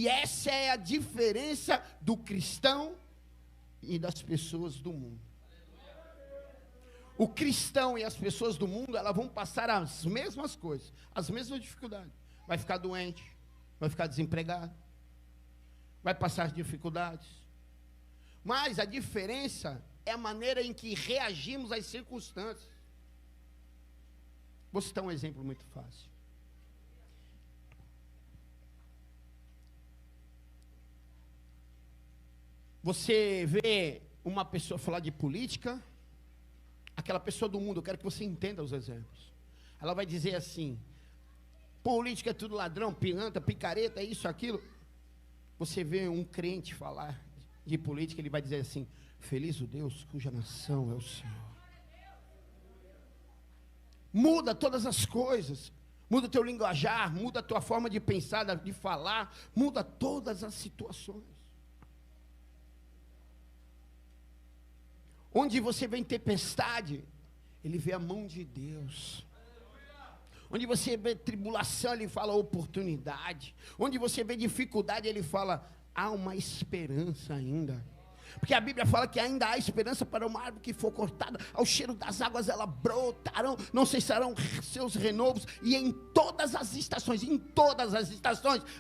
E essa é a diferença do cristão e das pessoas do mundo. O cristão e as pessoas do mundo, elas vão passar as mesmas coisas, as mesmas dificuldades. Vai ficar doente, vai ficar desempregado, vai passar dificuldades. Mas a diferença é a maneira em que reagimos às circunstâncias. Vou citar um exemplo muito fácil. Você vê uma pessoa falar de política, aquela pessoa do mundo, eu quero que você entenda os exemplos. Ela vai dizer assim: política é tudo ladrão, pilantra, picareta, isso, aquilo. Você vê um crente falar de política, ele vai dizer assim: feliz o Deus cuja nação é o Senhor. Muda todas as coisas, muda o teu linguajar, muda a tua forma de pensar, de falar, muda todas as situações. Onde você vê tempestade, ele vê a mão de Deus. Onde você vê tribulação, ele fala oportunidade. Onde você vê dificuldade, ele fala, há uma esperança ainda. Porque a Bíblia fala que ainda há esperança para uma árvore que for cortada. Ao cheiro das águas ela brotarão, não cessarão seus renovos. E em todas as estações,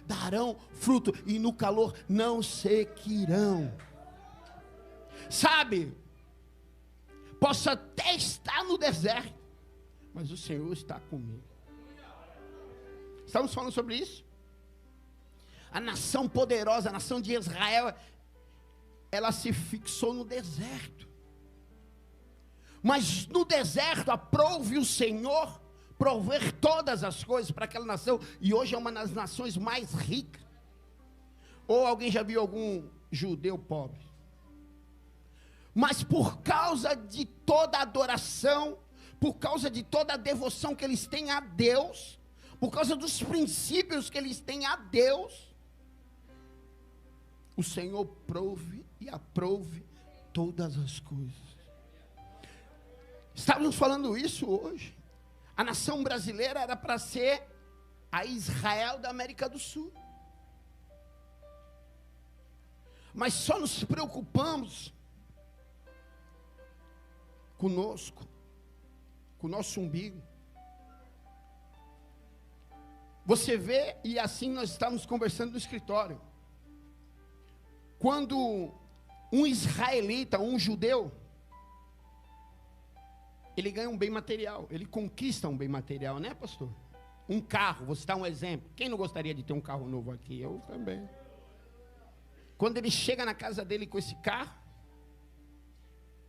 darão fruto. E no calor não sequirão. Sabe? Posso até estar no deserto, mas o Senhor está comigo. Estamos falando sobre isso? A nação poderosa, a nação de Israel, ela se fixou no deserto. Mas no deserto aprove o Senhor prover todas as coisas para aquela nação. E hoje é uma das nações mais ricas. Ou alguém já viu algum judeu pobre? Mas por causa de toda a adoração, por causa de toda a devoção que eles têm a Deus, por causa dos princípios que eles têm a Deus, o Senhor prove e aprove todas as coisas. Estávamos falando isso hoje. A nação brasileira era para ser a Israel da América do Sul. Mas só nos preocupamos conosco, com o nosso umbigo. Você vê, e assim nós estamos conversando no escritório, quando um israelita, um judeu, ele ganha um bem material, ele conquista um bem material, né, pastor? Um carro, vou citar um exemplo. Quem não gostaria de ter um carro novo aqui? Eu também. Quando ele chega na casa dele com esse carro,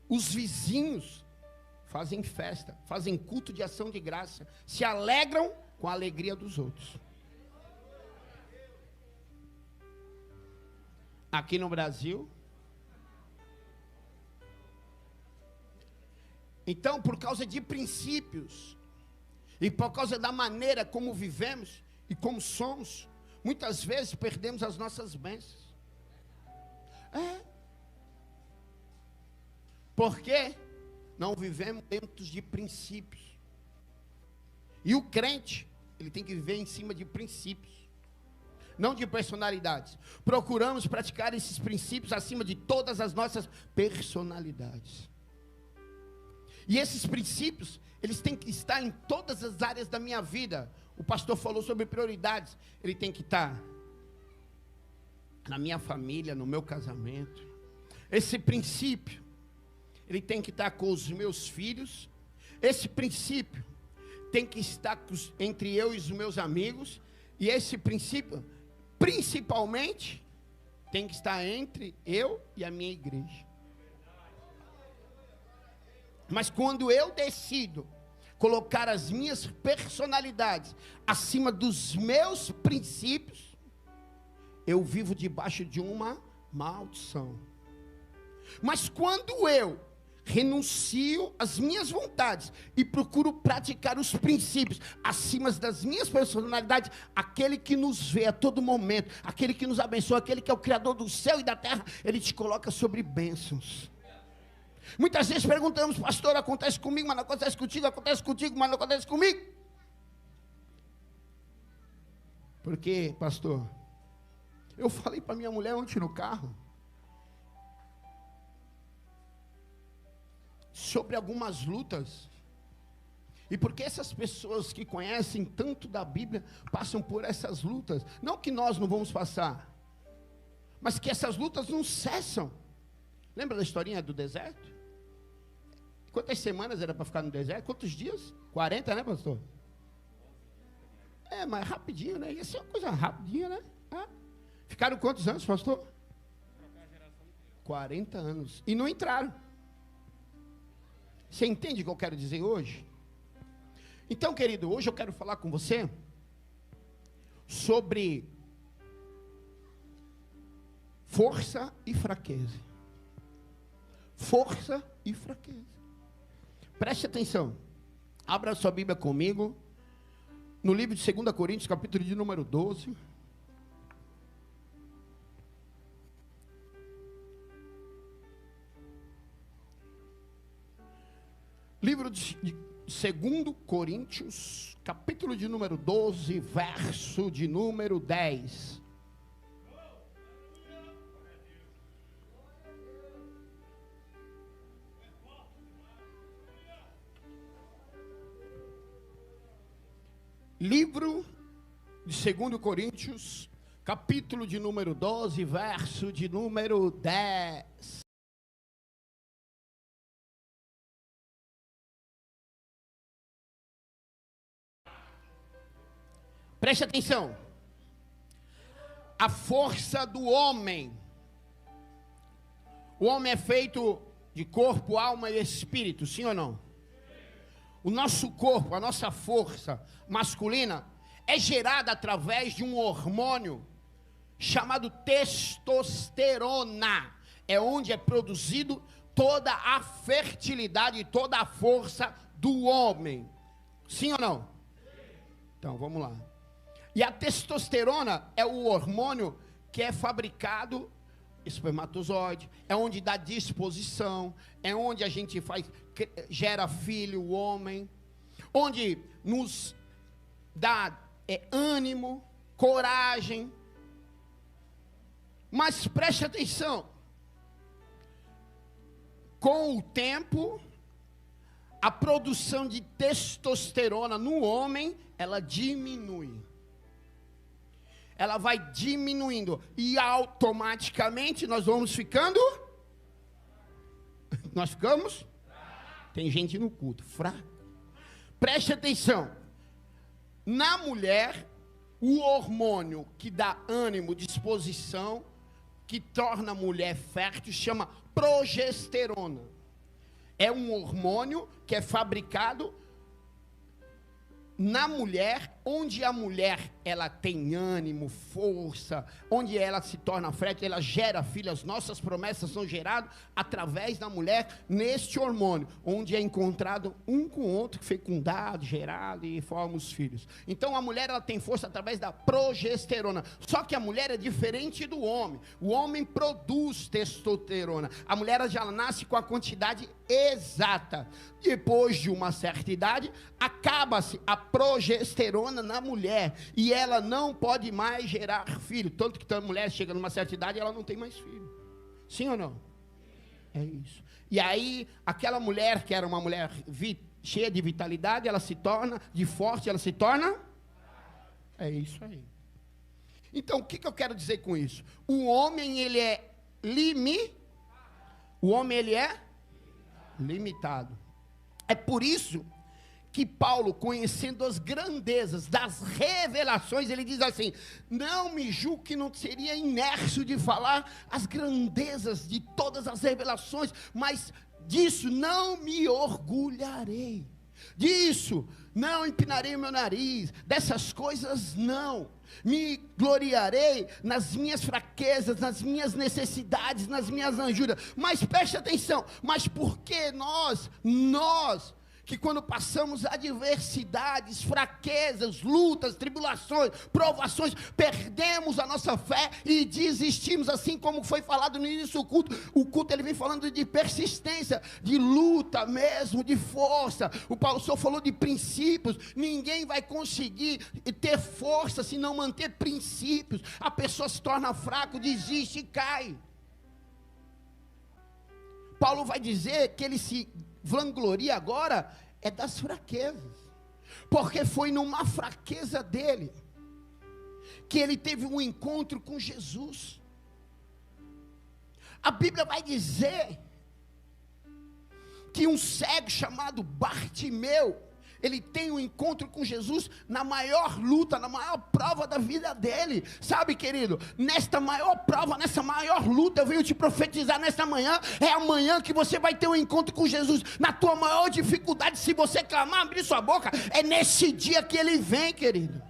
os vizinhos fazem festa, fazem culto de ação de graça, se alegram com a alegria dos outros. Aqui no Brasil, então, por causa de princípios, e por causa da maneira como vivemos e como somos, muitas vezes perdemos as nossas bênçãos. Porque não vivemos dentro de princípios. E o crente, ele tem que viver em cima de princípios, não de personalidades. Procuramos praticar esses princípios acima de todas as nossas personalidades. E esses princípios, eles têm que estar em todas as áreas da minha vida. O pastor falou sobre prioridades. Ele tem que estar na minha família, no meu casamento. Esse princípio, ele tem que estar com os meus filhos. Esse princípio tem que estar entre eu e os meus amigos. E esse princípio, principalmente, tem que estar entre eu e a minha igreja. Mas quando eu decido colocar as minhas personalidades acima dos meus princípios, eu vivo debaixo de uma maldição. Mas quando eu renuncio às minhas vontades e procuro praticar os princípios acima das minhas personalidades, aquele que nos vê a todo momento, aquele que nos abençoa, aquele que é o Criador do céu e da terra, ele te coloca sobre bênçãos. Muitas vezes perguntamos, pastor, acontece comigo, mas não acontece contigo, mas não acontece comigo. Por quê, pastor? Eu falei para minha mulher ontem no carro sobre algumas lutas. E porque essas pessoas que conhecem tanto da Bíblia passam por essas lutas. Não que nós não vamos passar, mas que essas lutas não cessam. Lembra da historinha do deserto? Quantas semanas era para ficar no deserto? Quantos dias? 40, né, pastor? Mas rapidinho, né? Ia ser uma coisa rapidinha, né? Ficaram quantos anos, pastor? 40 anos. E não entraram. Você entende o que eu quero dizer hoje? Então, querido, hoje eu quero falar com você sobre força e fraqueza. Força e fraqueza. Preste atenção. Abra sua Bíblia comigo. No livro de 2 Coríntios, capítulo de número 12. Livro de 2 Coríntios, capítulo de número 12, verso de número 10. Livro de 2 Coríntios, capítulo de número 12, verso de número 10. Preste atenção. A força do homem. O homem é feito de corpo, alma e espírito, sim ou não? O nosso corpo, a nossa força masculina é gerada através de um hormônio chamado testosterona. É onde é produzido toda a fertilidade e toda a força do homem. Sim ou não? Então, vamos lá. E a testosterona é o hormônio que é fabricado, espermatozoide, é onde dá disposição, é onde a gente gera filho, o homem, onde nos dá ânimo, coragem. Mas preste atenção, com o tempo, a produção de testosterona no homem, ela diminui. Ela vai diminuindo e automaticamente nós vamos ficando. Nós ficamos? Tem gente no culto, fraco. Preste atenção. Na mulher, o hormônio que dá ânimo, disposição, que torna a mulher fértil, chama progesterona. É um hormônio que é fabricado na mulher, onde a mulher ela tem ânimo, força, onde ela se torna fértil, ela gera filhos. As nossas promessas são geradas através da mulher neste hormônio, onde é encontrado um com o outro, fecundado, gerado e forma os filhos. Então a mulher ela tem força através da progesterona. Só que a mulher é diferente do homem. O homem produz testosterona. A mulher ela já nasce com a quantidade exata. Depois de uma certa idade, acaba-se a progesterona na mulher e ela não pode mais gerar filho. Tanto que a mulher chega numa certa idade e ela não tem mais filho. Sim ou não? É isso. E aí, aquela mulher que era uma mulher cheia de vitalidade, ela se torna de forte, ela se torna. É isso aí. Então, o que eu quero dizer com isso? O homem, ele é O homem, ele é limitado. É por isso que Paulo, conhecendo as grandezas das revelações, ele diz assim: não me julgue que não seria inércio de falar as grandezas de todas as revelações, mas disso não me orgulharei, disso não empinarei meu nariz, dessas coisas não. Me gloriarei nas minhas fraquezas, nas minhas necessidades, nas minhas anjuras. Mas preste atenção, mas por que nós que quando passamos adversidades, fraquezas, lutas, tribulações, provações, perdemos a nossa fé e desistimos, assim como foi falado no início do culto. O culto ele vem falando de persistência, de luta mesmo, de força. O Paulo só falou de princípios. Ninguém vai conseguir ter força se não manter princípios. A pessoa se torna fraco, desiste e cai. Paulo vai dizer que ele se vangloria agora é das fraquezas, porque foi numa fraqueza dele que ele teve um encontro com Jesus. A Bíblia vai dizer que um cego chamado Bartimeu, ele tem um encontro com Jesus na maior luta, na maior prova da vida dele. Sabe, querido, nesta maior prova, nessa maior luta, eu venho te profetizar nesta manhã, é amanhã que você vai ter um encontro com Jesus. Na tua maior dificuldade, se você clamar, abrir sua boca, é nesse dia que ele vem, querido.